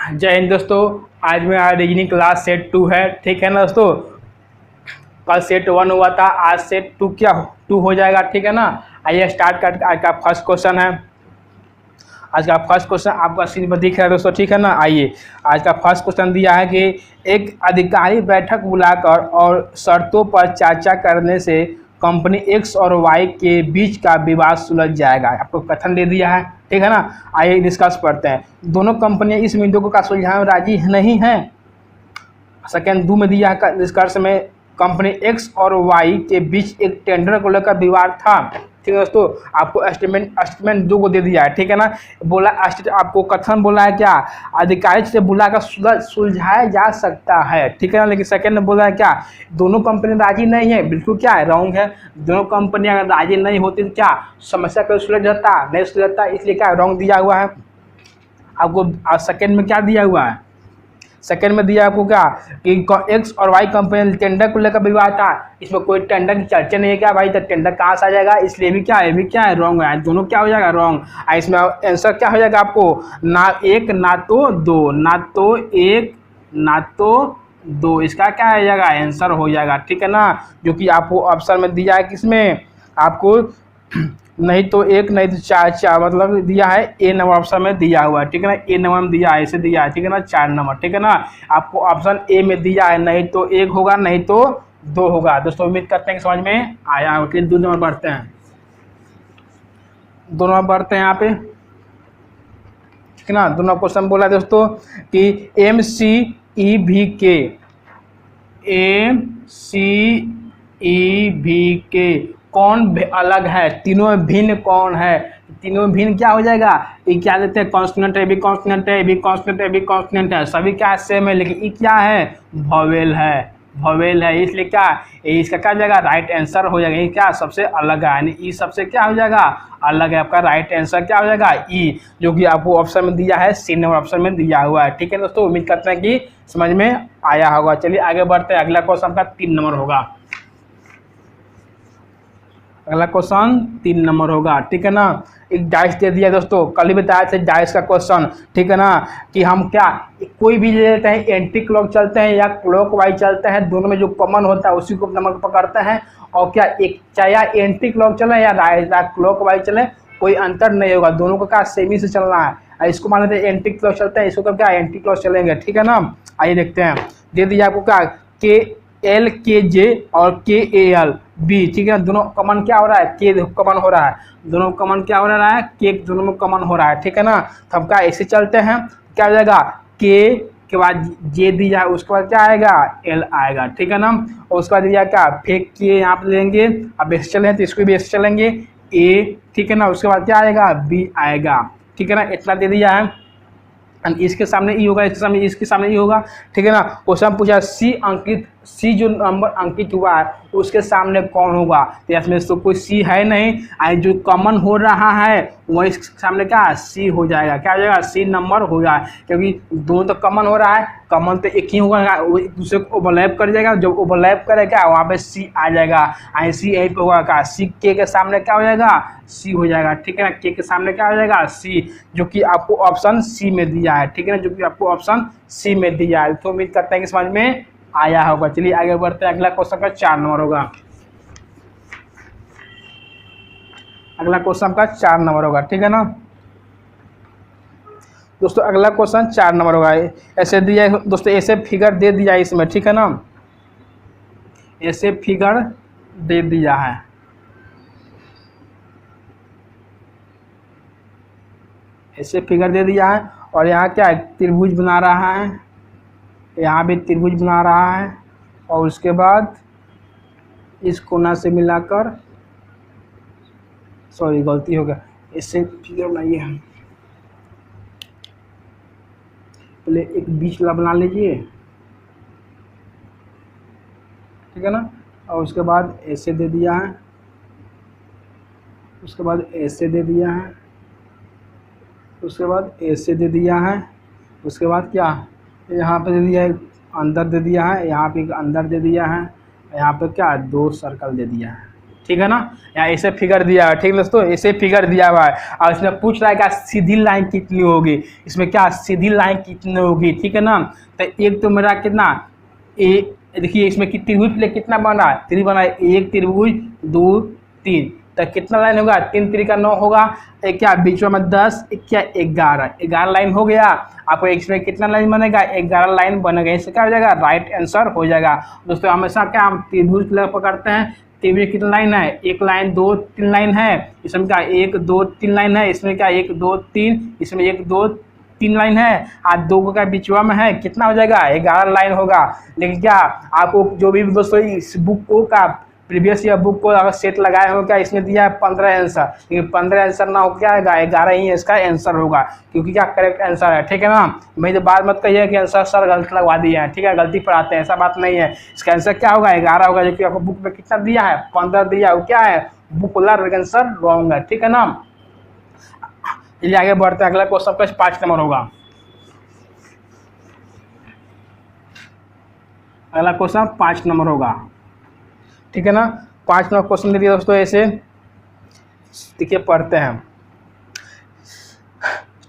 जय हिंद दोस्तों। आज मेरा रीजनिंग क्लास सेट 2 है, ठीक है ना दोस्तों। कल सेट 1 हुआ था, आज सेट 2 क्या 2 हो जाएगा, ठीक है ना। आइए स्टार्ट कर। आज का फर्स्ट क्वेश्चन है। आज का फर्स्ट क्वेश्चन आपका स्क्रीन पर दिख रहा है दोस्तों, ठीक है ना। आइए, आज का फर्स्ट क्वेश्चन दिया है कि एक अधिकारी बैठक बुलाकर और शर्तों पर चर्चा करने से कंपनी एक्स और वाई के बीच का विवाद सुलझ जाएगा। आपको कथन दे दिया है, ठीक है ना। आइए डिस्कस करते हैं। दोनों कंपनियां इस मुद्दे का सुलझाने में राजी नहीं हैं। सेकेंड 2 में दिया है निष्कर्ष में कंपनी एक्स और वाई के बीच एक टेंडर को लेकर विवाद था, ठीक है दोस्तों। आपको एस्टिमेट 2 को दे दिया है, ठीक है ना। बोला आपको कथन बोला है क्या, अधिकारी से बुलाकर सुलझाया जा सकता है, ठीक है ना। लेकिन सेकंड में बोला है क्या, दोनों कंपनी राजी नहीं है, बिल्कुल क्या है, रॉन्ग है। दोनों कंपनी अगर राजी नहीं होती तो क्या समस्या को सुलझ जाता, नहीं सुलझ जाता, इसलिए क्या रॉन्ग दिया हुआ है आपको। सेकंड में क्या दिया हुआ है, सेकंड में दिया आपको क्या कि एक्स और वाई कंपनी टेंडर को लेकर विवाद था। इसमें कोई टेंडर की चर्चा नहीं है क्या भाई, तो टेंडर कहाँ से आ जाएगा, इसलिए भी क्या है रॉन्ग है। दोनों क्या हो जाएगा रॉन्ग। इसमें आंसर क्या हो जाएगा आपको, ना एक ना तो दो, ना तो एक ना तो दो, इसका क्या हो जाएगा आंसर हो जाएगा, ठीक है ना। जो कि आपको ऑप्शन में दिया है किसमें आपको, नहीं तो एक नहीं तो चार मतलब दिया है ए नंबर ऑप्शन में दिया हुआ है, ठीक है ना। ए नंबर में दिया है, ऐसे दिया है, ठीक है ना, 4 नंबर, ठीक है ना। आपको ऑप्शन ए में दिया है, नहीं तो 1 होगा नहीं तो 2 होगा। दोस्तों उम्मीद करते हैं कि समझ में आया हो। 2 नंबर बढ़ते हैं, 2 नंबर बढ़ते हैं यहाँ पे, ठीक है ना। दोनों क्वेश्चन बोला दोस्तों कि MCEV के कौन अलग है, तीनों में भिन्न कौन है। तीनों में भिन्न क्या हो जाएगा, ये क्या देते हैं कॉन्स्टेंट है, भी कॉन्स्टेंट है, भी कॉन्स्टेंट है, भी कॉन्स्टेंट है, सभी क्या सेम है, लेकिन ये क्या है वॉवेल है, इसलिए क्या इसका क्या हो जाएगा राइट आंसर हो जाएगा। ये क्या सबसे अलग है, यानी ई सबसे क्या हो जाएगा अलग है। आपका राइट आंसर क्या हो जाएगा ई, जो कि आपको ऑप्शन में दिया है, सी नंबर ऑप्शन में दिया हुआ है, ठीक है दोस्तों। उम्मीद करते हैं कि समझ में आया होगा। चलिए आगे बढ़ते हैं। अगला क्वेश्चन का 3 नंबर होगा। अगला क्वेश्चन 3 नंबर होगा, ठीक है ना। एक डाइस दे दिया दोस्तों, कल ही बताया था डाइस का क्वेश्चन, ठीक है ना। कि हम क्या कोई भी ले लेते हैं, एंटी क्लॉक चलते हैं या क्लॉक वाइज चलते हैं, दोनों में जो कॉमन होता है उसी को नंबर पकड़ते हैं। और क्या एक चाहे एंटी क्लॉक चले या क्लॉक वाइज चले, कोई अंतर नहीं होगा, दोनों को क्या सेमी से चलना है। इसको मान लेते हैं एंटी क्लॉक चलते हैं, इसको तो क्या एंटी क्लॉक चलेंगे, ठीक है ना। आइए देखते हैं। दे दिया आपको क्या KLKJ और KAL B, ठीक है। दोनों कॉमन क्या हो रहा है, के कॉमन हो रहा है, दोनों कॉमन क्या हो रहा है, के दोनों में कॉमन हो रहा है, ठीक है ना। तो हम क्या ऐसे चलते हैं, क्या हो जाएगा के के बाद जे दिया, उसके बाद क्या आएगा एल आएगा, ठीक है ना। और उसके बाद दिया क्या फेंक के यहाँ पे लेंगे, अब ऐसे चले तो इसको भी ऐसे चलेंगे ए, ठीक है ना। उसके बाद क्या आएगा बी आएगा, ठीक है ना। इतना दे दिया है। इसके सामने ई होगा, इसके सामने ई होगा, ठीक है ना। क्वेश्चन पूछा सी जो नंबर अंकित हुआ है उसके सामने कौन होगा, तो इसमें तो कोई सी है नहीं, जो कॉमन हो रहा है वही इसके सामने क्या सी हो जाएगा, क्या हो जाएगा सी नंबर हो जाएगा, क्योंकि दोनों तो कॉमन हो रहा है, कॉमन तो एक ही होगा, वो एक दूसरे को ओवरलैप कर जाएगा, जब ओवरलैप करेगा वहाँ पे सी आ जाएगा, सी यहीं पे होगा क्या सी के सामने क्या हो जाएगा सी हो जाएगा, ठीक है ना। के सामने क्या हो जाएगा सी, जो कि आपको ऑप्शन सी में दिया है, ठीक है ना, जो कि आपको ऑप्शन सी में दिया है। तो उम्मीद करते हैं कि समझ में आया होगा। चलिए आगे बढ़ते हैं। अगला क्वेश्चन का 4 नंबर होगा। अगला क्वेश्चन का 4 नंबर होगा, ठीक है ना दोस्तों। अगला क्वेश्चन 4 नंबर होगा। ऐसे दिया दोस्तों, ऐसे फिगर दे दिया इसमें, ठीक है ना, ऐसे फिगर दे दिया है, ऐसे फिगर दे दिया है। और यहाँ क्या है त्रिभुज बना रहा है, यहाँ भी त्रिभुज बना रहा है, और उसके बाद इस कोना से मिलाकर, सॉरी गलती हो गया, इससे फिगर बनाइए, पहले एक बीच वाला बना लीजिए, ठीक है ना। और उसके बाद ऐसे दे दिया है, उसके बाद ऐसे दे दिया है, उसके बाद ऐसे दे दिया है, उसके बाद क्या यहाँ पे दे दिया है, अंदर दे दिया है, यहाँ पे अंदर दे दिया है, यहाँ पे क्या 2 सर्कल दे दिया है, ठीक है ना। यहाँ ऐसे फिगर दिया है, ठीक है दोस्तों, ऐसे फिगर दिया हुआ है और इसमें पूछ रहा है क्या सीधी लाइन कितनी होगी, इसमें क्या सीधी लाइन कितनी होगी, ठीक है ना। तो एक तो मेरा कितना देखिए इसमें त्रिभुज प्ले कितना बना, 3 बना, एक त्रिभुज 2 3, तो कितना लाइन होगा, 3 3 का 9 होगा, एक क्या बीच में 10, एक क्या 11 लाइन हो गया। आपको इसमें कितना लाइन बनेगा, 11 लाइन बनेगा, इससे क्या हो जाएगा, राइट आंसर हो जाएगा। दोस्तों हमेशा क्या हम त्रिभुज पकड़ते हैं, त्रिभुज कितना लाइन है, 1 लाइन 2 3 लाइन है, इसमें क्या 1 2 3 लाइन है, इसमें क्या 1 2 3, इसमें 1 2 3 लाइन है, आज 2 का बीचवा में है, कितना हो जाएगा, 11 लाइन होगा। लेकिन क्या आपको जो भी दोस्तों इस बुक को का प्रीवियस ईयर बुक को अगर सेट लगाए हो क्या, इसमें दिया है 15 आंसर, लेकिन 15 आंसर ना हो क्या आएगा, 11 ही इसका आंसर होगा, क्योंकि क्या करेक्ट आंसर है, ठीक है ना। मैं तो बात मत कहिए कि आंसर सर गलत लगवा दिए हैं, ठीक है, गलती पढ़ाते हैं, ऐसा बात नहीं है। इसका आंसर क्या होगा, 11 होगा, जो कि आपको बुक में कितना दिया है, 15 दिया है, वो क्या है बुक वाला आंसर रॉन्ग है, ठीक है ना। चलिए आगे बढ़ते हैं, अगला क्वेश्चन पे 5 नंबर होगा। अगला क्वेश्चन 5 नंबर होगा, ठीक है ना। 5 नंबर क्वेश्चन दे दिया दोस्तों, ऐसे देखिए पढ़ते हैं।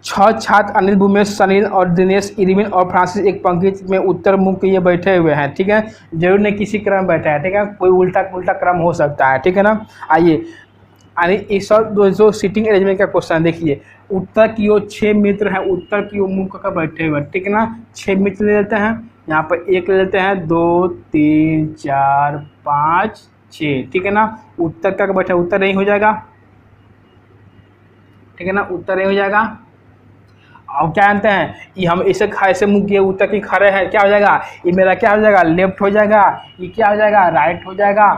6 छात्र अनिल, भूमेश, सनील और दिनेश, इरविन और फ्रांसिस एक पंक्ति में उत्तर मुख के ये बैठे हुए हैं, ठीक है, जरूर नहीं किसी क्रम में बैठा है, ठीक है, कोई उल्टा क्रम हो सकता है, ठीक है ना। आइए इस जो सीटिंग अरेंजमेंट का क्वेश्चन देखिए, उत्तर की ओर 6 मित्र हैं, उत्तर की ओर मुख कर बैठे हुए, ठीक है ना। 6 मित्र ले लेते हैं, यहाँ पर 1 ले लेते हैं, 2 3 4 5 6, ठीक है ना। उत्तर का बैठा, उत्तर नहीं हो जाएगा, ठीक है ना, उत्तर नहीं हो जाएगा। अब क्या जानते हैं, ये हम ऐसे मुँह किए उत्तर की खड़े हैं, क्या हो जाएगा, ये मेरा क्या हो जाएगा, लेफ्ट हो जाएगा, ये क्या हो जाएगा, राइट हो जाएगा,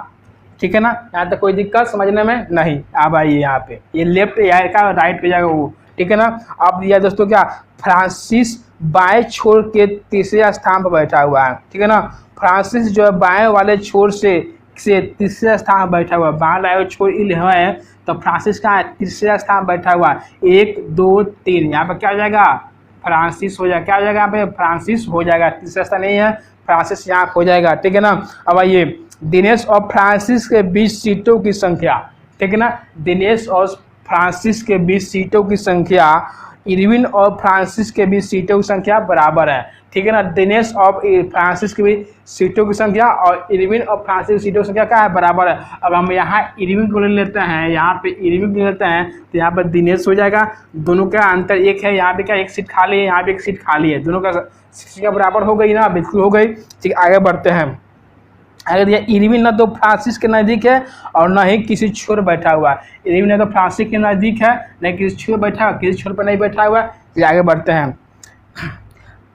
ठीक है ना। यहाँ तक कोई दिक्कत समझने में नहीं। अब आइए यहाँ पे ये लेफ्ट या का राइट हो जाएगा वो, ठीक है ना। अब दिया दोस्तों क्या, फ्रांसिस बाएं छोर के तीसरे स्थान पर बैठा हुआ है, ठीक है ना। फ्रांसिस जो है बाएं वाले छोर से तीसरे स्थान पर बैठा हुआ है, बाएं वाले छोर इल है, तो फ्रांसिस का तीसरे स्थान पर बैठा हुआ है, 1 2 3, यहाँ पर क्या हो जाएगा, फ्रांसिस हो जाएगा, क्या हो जाएगा यहाँ पे, फ्रांसिस हो जाएगा, तीसरा स्थान नहीं है, फ्रांसिस यहाँ हो जाएगा, ठीक है ना। अब आइए दिनेश और फ्रांसिस के बीच सीटों की संख्या, ठीक है ना, दिनेश और फ्रांसिस के बीच सीटों की संख्या, इरविन और फ्रांसिस के बीच सीटों की संख्या बराबर है, ठीक है ना। दिनेश और फ्रांसिस के बीच सीटों की संख्या और इरविन और फ्रांसिस की सीटों की संख्या क्या है, बराबर है। अब हम यहाँ इरविन को ले लेते हैं, यहाँ पे इरविन ले लेते हैं, तो यहाँ पर दिनेश हो जाएगा, दोनों का अंतर 1 है, यहाँ पे क्या 1 सीट खाली है, यहाँ पे 1 सीट खाली है, दोनों का संख्या बराबर हो गई ना, बिल्कुल हो गई, ठीक। आगे बढ़ते हैं, आगे दिया इरविन न तो फ्रांसिस के नज़दीक है और न ही किसी छोर बैठा हुआ है, इरविन न तो फ्रांसिस के नज़दीक है, न किसी छोर बैठा हुआ, किसी छोर पर नहीं बैठा हुआ है। आगे बढ़ते हैं,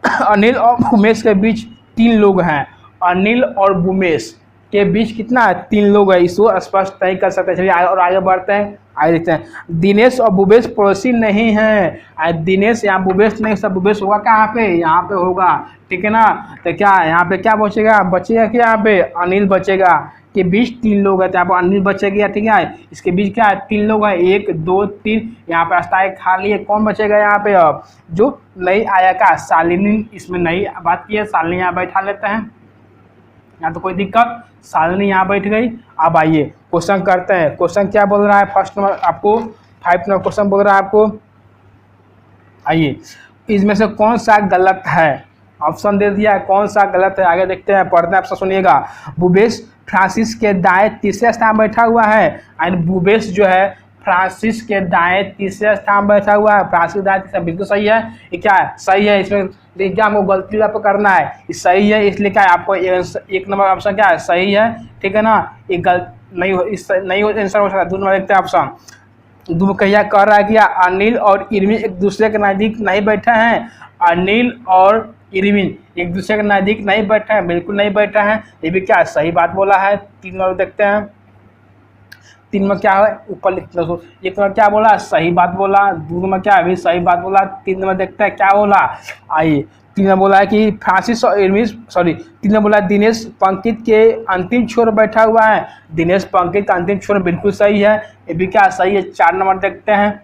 अनिल और भूमेश के बीच 3 लोग हैं, अनिल और भूमेश के बीच कितना है, 3 लोग है, इसको स्पष्ट नहीं कर सकते। चलिए और आगे बढ़ते हैं, आगे देखते हैं। दिनेश और भूपेश पड़ोसी नहीं हैं, दिनेश यहाँ भूपेश नहीं, सब भूपेश होगा कहाँ पे, यहाँ पे होगा, ठीक है ना। तो क्या यहाँ पे क्या बचेगा कि यहाँ पे अनिल बचेगा, के बीच 3 लोग हैं, तो यहाँ पर अनिल बचेगा, ठीक है। इसके बीच क्या है, 3 लोग हैं, 1 2 3, यहाँ पे रास्ता एक खाली है, कौन बचेगा यहाँ पे, अब जो नई आया का शालिनी, इसमें नई बात की है, शालिनी यहाँ बैठा लेते हैं, यहाँ तो कोई दिक्कत, शालिनी यहाँ बैठ गई। अब आइए क्वेश्चन करते हैं, क्वेश्चन क्या बोल रहा है, फर्स्ट नंबर आपको 5 नंबर क्वेश्चन बोल रहा है आपको। आइए इसमें से कौन सा गलत है, ऑप्शन दे दिया है, कौन सा गलत है, आगे देखते हैं, पढ़ते हैं, ऑप्शन सुनिएगा। भूपेश फ्रांसिस के दाएं तीसरे स्थान बैठा हुआ है, एंड भूपेश जो है फ्रांसिस के दाएं तीसरे स्थान बैठा हुआ है, फ्रांसिस दाएं तीसरा, बिल्कुल सही है, ये क्या है, सही है। इसमें क्या हमको गलती पे करना है, ये सही है, इसलिए क्या है आपको 1 नंबर ऑप्शन क्या है, सही है, ठीक है ना। ये गलत नहीं हो, इस नहीं हो आंसर हो सकता। 2 नंबर देखते हैं ऑप्शन, दो कहिया कह रहा है कि अनिल और इरविन एक दूसरे के नज़दीक नहीं बैठे हैं, अनिल और इरविन एक दूसरे के नज़दीक नहीं बैठे हैं, बिल्कुल नहीं बैठे हैं, ये भी क्या सही बात बोला है। 3 नंबर देखते हैं, 3 में क्या है, ऊपर लिखते हैं, 1 नंबर क्या बोला, सही बात बोला, 2 नंबर क्या अभी सही बात बोला, 3 नंबर देखते हैं क्या बोला। आइए 3 नंबर बोला है कि फ्रांसिस और इरविन, 3 नंबर बोला दिनेश पंक्ति के अंतिम छोर बैठा हुआ है, दिनेश पंक्ति का अंतिम छोर बिल्कुल सही है, ये भी क्या सही है। 4 नंबर देखते हैं,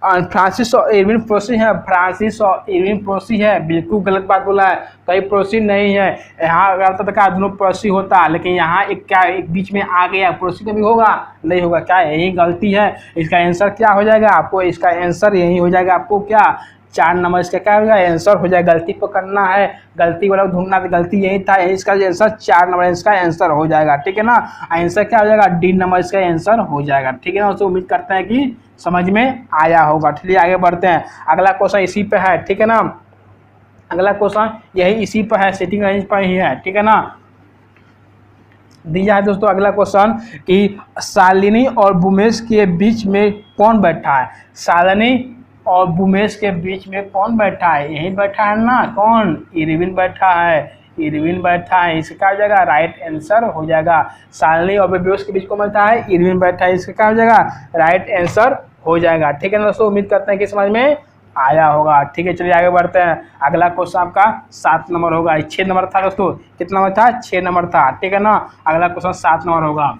फ्रांसिस और एरविन प्रोसी है, फ्रांसिस और एरविन प्रोसी है, बिल्कुल गलत बात बोला है। कहीं प्रोसी नहीं है, यहाँ अगर तो दोनों प्रोसी होता, लेकिन यहाँ एक क्या एक बीच में आ गया, प्रोसी कभी होगा नहीं होगा, क्या यही गलती है। इसका आंसर क्या हो जाएगा आपको, इसका आंसर यही हो जाएगा आपको क्या 4 नंबर इसका क्या होगा आंसर हो जाएगा। गलती पकड़ना है, गलती वाला ढूंढना, तो गलती यही था, इसका आंसर 4 नंबर इसका आंसर हो जाएगा, ठीक है ना। आंसर क्या हो जाएगा डी नंबर इसका आंसर हो जाएगा, ठीक है ना। दोस्तों उम्मीद करते हैं कि समझ में आया होगा। चलिए आगे बढ़ते हैं, अगला क्वेश्चन इसी पे है, ठीक है ना। अगला क्वेश्चन यही इसी पर है, सेटिंग रेंज पर ही है, ठीक है ना। दिया है दोस्तों अगला क्वेश्चन कि शालिनी और बुमेश के बीच में कौन बैठा है। शालिनी और बुमेश के बीच में कौन बैठा है, यही बैठा है ना, कौन, इरविन बैठा है, इरविन बैठा है, इसका क्या हो जाएगा राइट आंसर हो जाएगा। शालिनी और बुमेश के बीच कौन बैठा है, इरविन बैठा है, इसका क्या हो जाएगा राइट आंसर हो जाएगा, ठीक है ना दोस्तों। उम्मीद करते हैं कि समझ में आया होगा, ठीक है। चलिए आगे बढ़ते हैं, अगला क्वेश्चन आपका 7 नंबर होगा, 6 नंबर था दोस्तों, कितना नंबर था 6 नंबर था, ठीक है ना। अगला क्वेश्चन 7 नंबर होगा।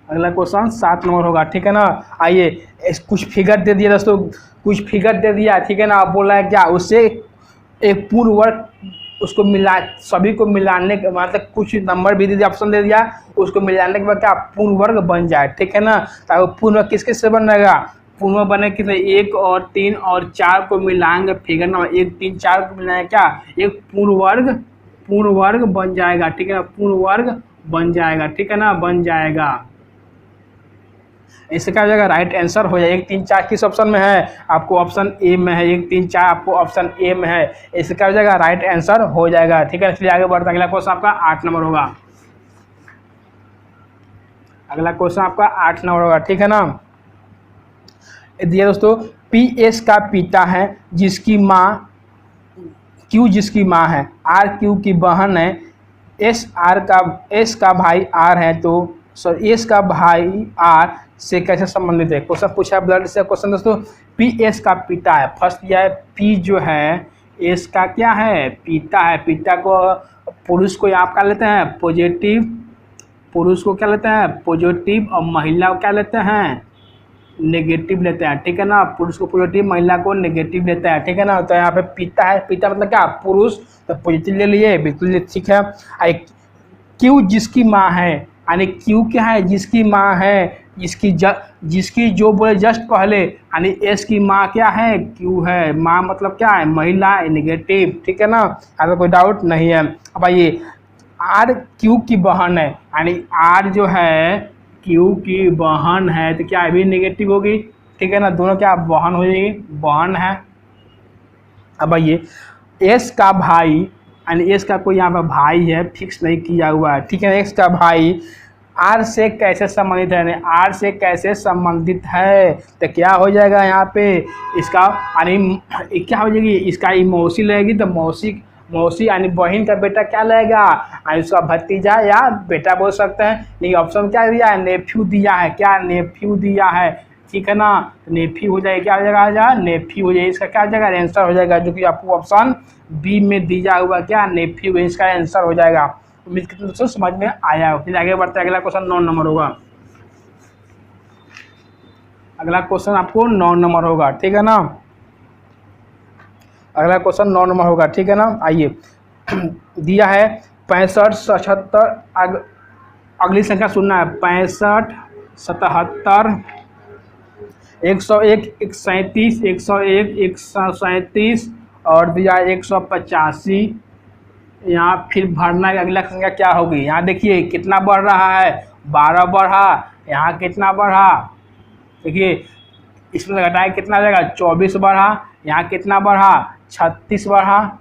अगला क्वेश्चन 7 नंबर होगा, ठीक है ना। आइए कुछ फिगर दे दिया दोस्तों, कुछ फिगर दे दिया, ठीक है ना। आप बोल रहे हैं क्या उससे एक पूर्ण वर्ग उसको मिला, सभी को मिलाने के मतलब कुछ नंबर भी दे दिया, ऑप्शन दे दिया, उसको मिलाने के बाद क्या पूर्ण वर्ग बन जाए, ठीक है ना। तो पूर्ण वर्ग किस किस से बन जाएगा, पूर्ण वर्ग बने किस 1 और 3 और 4 को मिलाएंगे, फिगर नंबर 1 3 4 को मिलाएंगे क्या एक पूर्ण वर्ग बन जाएगा, ठीक है ना, पूर्ण वर्ग बन जाएगा, ठीक है ना, बन जाएगा। इससे क्या हो जाएगा राइट आंसर हो जाएगा। 1 3 4 किस ऑप्शन में है, आपको ऑप्शन ए में है, 1 3 4 आपको ऑप्शन ए में है, इससे क्या हो जाएगा राइट आंसर हो जाएगा, ठीक है। इसलिए आगे बढ़ता अगला क्वेश्चन आपका 8 नंबर होगा। अगला क्वेश्चन आपका 8 नंबर होगा, ठीक है ना। दिया दोस्तों पी एस का पिता है जिसकी माँ क्यू जिसकी माँ है, आर क्यू की बहन है, एस का भाई आर है, तो एस का भाई आर से कैसे संबंधित है। क्वेश्चन पूछा है ब्लड से क्वेश्चन दोस्तों। पी एस का पिता है, फर्स्ट दिया है पी जो है एस का क्या है पिता है, पिता को पुरुष को आप क्या लेते हैं पॉजिटिव, पुरुष को क्या लेते हैं पॉजिटिव और महिला को क्या लेते हैं नेगेटिव लेते हैं, ठीक है ना। पुरुष को पॉजिटिव, महिला को नेगेटिव लेते हैं, ठीक है ना। तो यहाँ पे पिता है, पिता मतलब क्या पुरुष, तो पॉजिटिव ले लिए, बिल्कुल ठीक है। क्यू जिसकी माँ है, यानी क्यू क्या है जिसकी माँ है, जिसकी जो बोले जस्ट पहले, यानी एस की माँ क्या है क्यू है, माँ मतलब क्या है महिला है नेगेटिव, ठीक है ना, यहाँ कोई डाउट नहीं है। अब आइए आर क्यू की बहन है, यानी आर जो है क्यू की बहन है, तो क्या अभी नेगेटिव होगी, ठीक है ना, दोनों क्या बहन हो जाएगी, बहन है। अब आइए एस का भाई, यानी एस का कोई यहाँ पर भाई है, फिक्स नहीं किया हुआ है, ठीक है। एस का भाई आर से कैसे संबंधित है, आर से कैसे संबंधित है, तो क्या हो जाएगा यहाँ पे इसका, यानी क्या हो जाएगी इसका मौसी लगेगी, तो मौसी यानी बहन का बेटा क्या लगेगा, यानी उसका भतीजा या बेटा बोल सकते हैं। लेकिन ऑप्शन क्या दिया है नेफ्यू दिया है, क्या नेफ्यू दिया है, ठीक है ना, नेफ्यू हो जाएगा, क्या हो जाएगा नेफ्यू हो जाएगा, इसका क्या हो जाएगा आंसर हो जाएगा, जो कि आपको ऑप्शन बी में दिया हुआ क्या नेफ्यू, इसका आंसर हो जाएगा। उम्मीद करते हैं दोस्तों समझ में आया हो। फिर आगे बढ़ते हैं, अगला क्वेश्चन 9 नंबर होगा। अगला क्वेश्चन आपको 9 नंबर होगा, ठीक है ना। अगला क्वेश्चन 9 नंबर होगा, ठीक है ना। आइए दिया है 65 77, अगली संख्या सुनना है 65 77 101 137 101 137 और दिया 185। यहाँ फिर भरना है अगला संख्या क्या होगी, यहाँ देखिए कितना बढ़ रहा है 12 बढ़ा, यहाँ कितना बढ़ा देखिए इसमें घटाए कितना जाएगा 24 बढ़ा, यहाँ कितना बढ़ा 36 बढ़ा,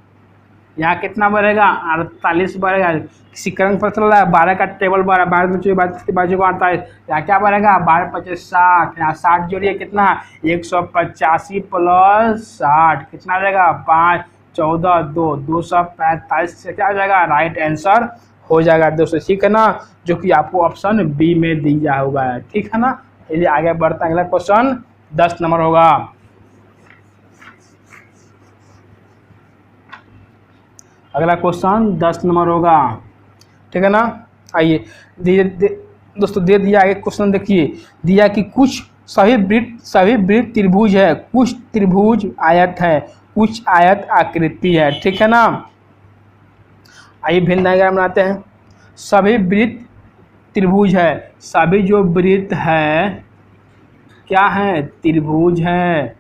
यहाँ कितना बढ़ेगा 48 बढ़ेगा। किसी क्रम पर चल रहा है 12 का टेबल बढ़ा, 12 बाजू को 48, यहाँ क्या बढ़ेगा 12 25 60, यहाँ 60 जोड़िए कितना 185 प्लस 60 कितना रहेगा 5 14 2 245 से क्या हो जाएगा राइट आंसर हो जाएगा दोस्तों, ठीक है ना, जो कि आपको ऑप्शन बी में दिया हुआ है, ठीक है ना। चलिए आगे बढ़ते हैं, अगला क्वेश्चन 10 नंबर होगा। अगला क्वेश्चन 10 नंबर होगा, ठीक है ना। आइए दोस्तों दे दिया है क्वेश्चन, देखिए दिया कि कुछ सभी वृत्त त्रिभुज है, कुछ त्रिभुज आयत है, कुछ आयत आकृति है, ठीक है ना। आइए भेन डायग्राम बनाते हैं। सभी वृत्त त्रिभुज है, सभी जो वृत्त है क्या है, त्रिभुज है,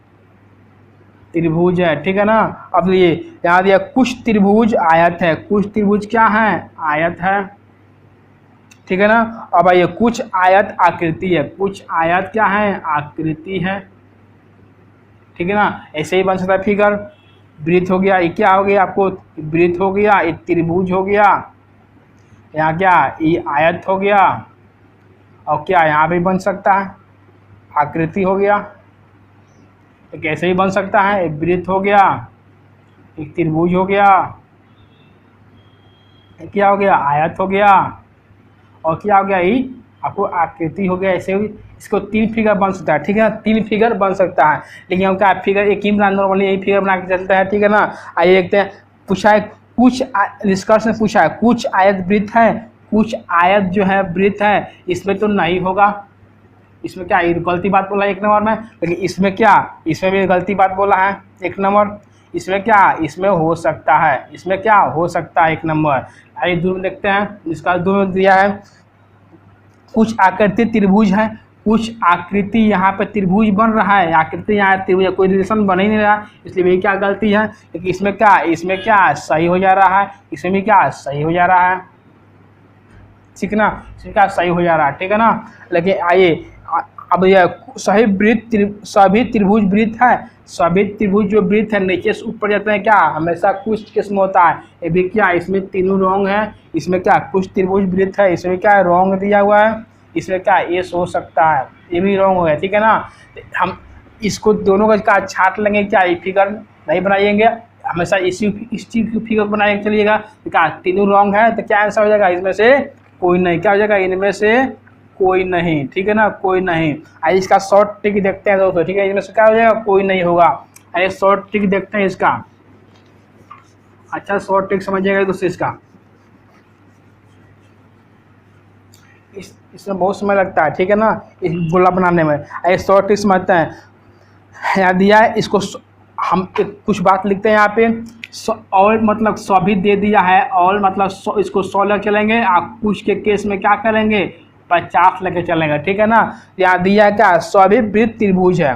त्रिभुज है, ठीक है ना। अब ये यहाँ दिया कुछ त्रिभुज आयत है, कुछ त्रिभुज क्या है, आयत है, ठीक है ना। अब ये कुछ आयत आकृति है, कुछ आयत क्या है, आकृति है, ठीक है ना। ऐसे ही बन सकता है फिगर। वृत्त हो गया, ये क्या हो गया आपको, वृत्त हो गया, ये त्रिभुज हो गया, यहाँ क्या ये आयत हो गया, और क्या यहाँ भी बन सकता है आकृति हो गया, तो कैसे ही बन सकता है, एक वृत्त हो गया, एक त्रिभुज हो गया, क्या हो गया, आयत हो गया, और क्या हो गया, ये आपको आकृति हो गया। ऐसे ही इसको 3 फिगर बन सकता है, ठीक है ना, 3 फिगर बन सकता है। लेकिन हम क्या फिगर एक ही नॉर्मली यही फिगर बना के चलता है, ठीक है ना। आइए देखते हैं, पूछा है कुछ निष्कर्ष में पूछा है कुछ आयत वृत्त है, कुछ आयत जो है वृत्त है, इसमें तो नहीं होगा, इसमें क्या गलती बात बोला है 1 नंबर में। लेकिन इसमें क्या, इसमें भी गलती बात बोला है 1 नंबर। इसमें क्या, इसमें हो सकता है, इसमें क्या हो सकता है 1 नंबर। आइए दूर में देखते हैं, इसका दूर में दिया है कुछ आकृति त्रिभुज है, कुछ आकृति यहाँ पे त्रिभुज बन रहा है, आकृति यहाँ त्रिभुज, कोई रिलेशन बन ही नहीं रहा, इसलिए भी क्या गलती है। लेकिन इसमें क्या सही हो जा रहा है, इसमें भी क्या सही हो जा रहा है, ठीक है ना, इसमें क्या सही हो जा रहा है, ठीक है ना। लेकिन आइए अब यह सभी त्रिभुज वृत्त है, सभी त्रिभुज जो वृत्त है नीचे से ऊपर जाते हैं, क्या हमेशा कुछ किस्म होता है, ये भी क्या इसमें तीनों रॉन्ग है। इसमें क्या कुछ त्रिभुज वृत्त है, इसमें क्या रॉन्ग दिया हुआ है, इसमें क्या ये हो सकता है, ये भी रॉन्ग हो गया, ठीक है ना। हम इसको दोनों का छाट लेंगे, क्या ये फिगर नहीं बनाएंगे, हमेशा इस चीज़ की फिगर बनाए चलिएगा। क्या तीनों रॉन्ग है, तो क्या आंसर हो जाएगा, इसमें से कोई नहीं, क्या हो जाएगा, इनमें से कोई नहीं, ठीक है ना, कोई नहीं। आइए इसका शॉर्ट ट्रिक देखते हैं दोस्तों, ठीक है, इसमें से क्या हो जाएगा, कोई नहीं होगा। आइए शॉर्ट ट्रिक देखते हैं इसका, अच्छा शॉर्ट ट्रिक समझिएगा दोस्तों इसका, इसमें बहुत समय लगता है, ठीक है ना, इस गोला बनाने में। आइए शॉर्ट ट्रिक समझते हैं। यहाँ दिया है, इसको हम कुछ बात लिखते हैं यहाँ पे, और मतलब सभी दे दिया है, और मतलब इसको 100 लेकर चलेंगे, आप कुछ के केस में क्या करेंगे 50 लेके चलेंगे, ठीक है ना। यहाँ दिया है क्या, सभी वृत्त त्रिभुज है,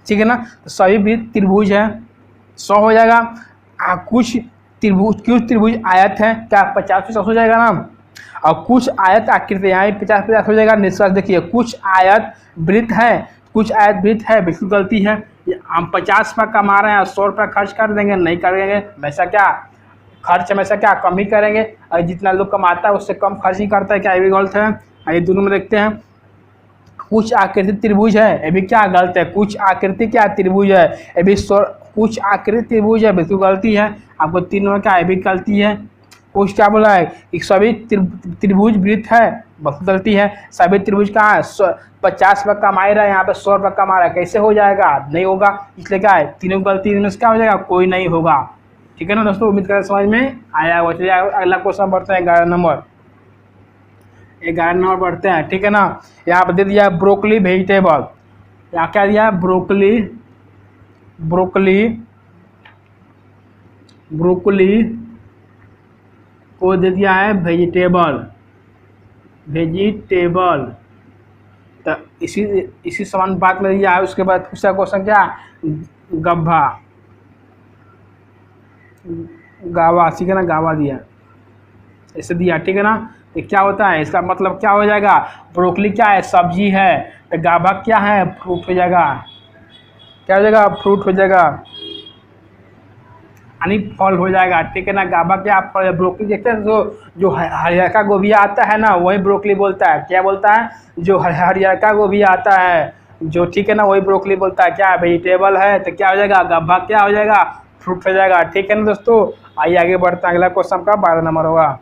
ठीक है ना, तो सभी वृत्त त्रिभुज है 100 हो जाएगा। कुछ त्रिभुज आयत है, क्या 50 हो जाएगा ना, और कुछ आयत आकृति यहाँ 50 हो जाएगा। निष्कर्ष देखिए, कुछ आयत वृत्त है, कुछ आयत वृत्त है, बिल्कुल गलती है। हम 50 रुपये कमा रहे हैं, 100 रुपये खर्च कर देंगे, नहीं करेंगे, हमेशा क्या खर्च हमेशा क्या कम ही करेंगे, और जितना लोग कमाता है उससे कम खर्च ही करता है, क्या ये भी गलत है। आइए दोनों में देखते हैं, कुछ आकृति त्रिभुज है, ये भी क्या गलत है, कुछ आकृति क्या त्रिभुज है, ये भी कुछ आकृति त्रिभुज है, बिल्कुल गलती है। आपको तीनों में क्या ये भी गलती है। कुछ क्या बोला है कि सभी त्रिभुज वृत्त है, बहुत गलती है। सभी त्रिभुज कहाँ है, 50 रुपये कमा रहा है, यहाँ पे 100 रुपये कमा रहा है, कैसे हो जाएगा, नहीं होगा, इसलिए क्या है तीनों गलती इनमें से क्या हो जाएगा, कोई नहीं होगा, ठीक है ना दोस्तों। उम्मीद करें समझ में आया होगा। चलिए अगला क्वेश्चन बढ़ते हैं, 11 नंबर बढ़ते हैं, ठीक है ना। यहाँ पर दे दिया है ब्रोकली वेजिटेबल, यहाँ क्या दिया है, ब्रोकली को दे दिया है वेजिटेबल, तो इसी समान बात में दिया है। उसके बाद दूसरा क्वेश्चन क्या, गावा, ठीक है ना, गावा दिया, ऐसे दिया, ठीक है ना। तो क्या होता है, इसका मतलब क्या हो जाएगा, ब्रोकली क्या है, सब्जी है, तो गावा क्या है, फ्रूट हो जाएगा, क्या हो जाएगा, फ्रूट हो जाएगा, यानी फल हो जाएगा, ठीक है ना। गावा क्या फल है, ब्रोकली देखते हैं जो हरियर गोभी आता है ना, वही ब्रोकली बोलता है, क्या बोलता है, जो हरियर गोभी आता है जो, ठीक है ना, वही ब्रोकली बोलता है। क्या वेजिटेबल है, तो क्या हो जाएगा, गावा क्या हो जाएगा, फ्रूट हो जाएगा, ठीक है ना दोस्तों। आइए आगे बढ़ते हैं, अगला क्वेश्चन का 12 नंबर होगा,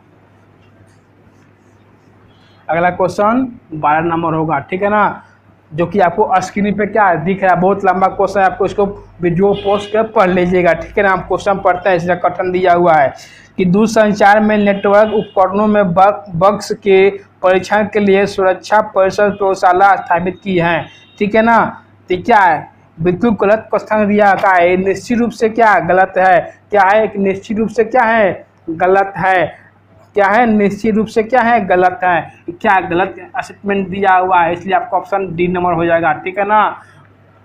अगला क्वेश्चन 12 नंबर होगा, ठीक है ना, जो कि आपको स्क्रीन पे क्या दिख रहा है, बहुत लंबा क्वेश्चन है, आपको इसको वीडियो पोस्ट कर पढ़ लीजिएगा, ठीक है ना। हम क्वेश्चन पढ़ते हैं, इसलिए कथन दिया हुआ है कि दूरसंचार में नेटवर्क उपकरणों में बग्स के परीक्षण के लिए सुरक्षा परिषद प्रयोगशाला स्थापित की है। ठीक है ना, तो क्या है, बिल्कुल गलत क्वेश्चन दिया का है, निश्चित रूप से क्या गलत है, क्या है, एक निश्चित रूप से क्या है गलत है, क्या है निश्चित रूप से क्या है गलत है, क्या गलत स्टेटमेंट दिया हुआ है, इसलिए आपका ऑप्शन डी नंबर हो जाएगा। ठीक है ना,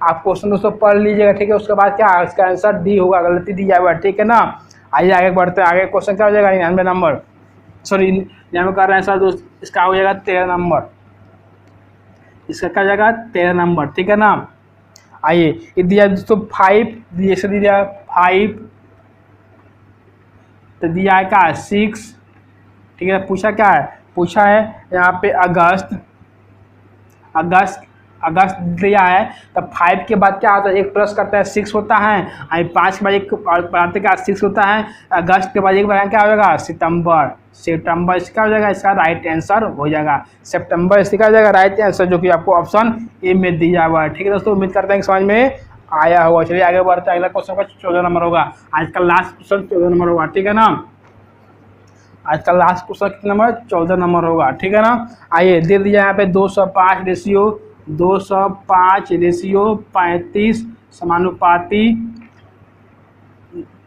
आप क्वेश्चन दोस्तों पढ़ लीजिएगा। ठीक है, उसके बाद क्या है, इसका आंसर डी होगा, गलती दिया हुआ है। ठीक है ना, आइए आगे बढ़ते हैं। आगे क्वेश्चन क्या हो जाएगा, 99 नंबर, सॉरी यहाँ में कर रहे हैं सर दोस्त, इसका हो जाएगा 13 नंबर, इसका क्या जाएगा 13 नंबर। ठीक है ना, आइए ये दिया दोस्तों 5 दिया 5, तो दिया है क्या 6। ठीक है, पूछा क्या है, पूछा है यहाँ पे अगस्त दिया है, तब 5 के बाद क्या होता है, एक प्लस करता है 6 होता है, 5 के बाद एक बढ़ाते का 6 होता है, अगस्त के बाद एक बढ़ाने क्या हो जाएगा सितंबर, इसका हो जाएगा, इसका राइट आंसर हो जाएगा सितंबर, इसका हो जाएगा राइट आंसर, जो कि आपको ऑप्शन ए में दिया हुआ है। ठीक है दोस्तों, उम्मीद करते हैं कि समझ में आया होगा। चलिए आगे बढ़ते हैं, अगला क्वेश्चन का 14 नंबर होगा, आज का लास्ट क्वेश्चन 14 नंबर होगा। ठीक है ना, आज का लास्ट क्वेश्चन कितना नंबर 14 नंबर होगा। ठीक है ना, आइए दे दिया यहाँ पे 205 रेशियो 35 समानुपाती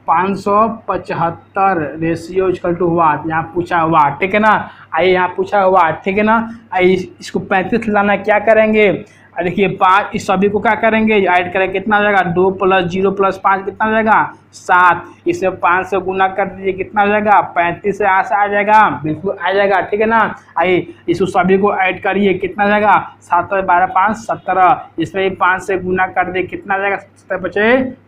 575 रेशियो इक्वल टू वाट, यहाँ पूछा हुआ। ठीक है ना, आइए यहाँ पूछा हुआ। ठीक है ना, आइए इसको 35 लाना क्या करेंगे, देखिए 5, इस सभी को क्या करेंगे ऐड करेंगे, कितना हो जाएगा 2 + 0 + 5 कितना हो जाएगा 7, इसे 5 से गुना कर दीजिए कितना हो जाएगा 35 से आस आ जाएगा, बिल्कुल आ जाएगा। ठीक है ना, आइए इस सभी को ऐड करिए कितना हो जाएगा 7 और 12 5 17, इसमें 5 से गुना कर दिए कितना हो जाएगा 70 बचे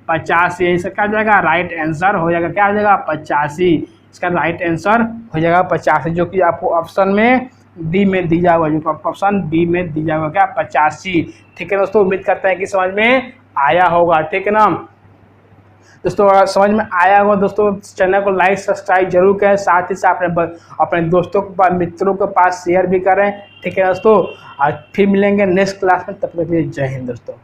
85, इसका क्या हो जाएगा राइट आंसर हो जाएगा, क्या हो जाएगा 85, इसका राइट आंसर हो जाएगा 85, जो कि आपको ऑप्शन में डी में दिया हुआ, जो आपको ऑप्शन डी में दिया हुआ क्या 85। ठीक है दोस्तों, उम्मीद करते हैं कि समझ में आया होगा। ठीक है ना दोस्तों, अगर समझ में आया होगा दोस्तों, चैनल को लाइक सब्सक्राइब जरूर करें, साथ ही साथ अपने दोस्तों के पास मित्रों के पास शेयर भी करें। ठीक है दोस्तों, आज फिर मिलेंगे नेक्स्ट क्लास में, तब तक के लिए जय हिंद दोस्तों।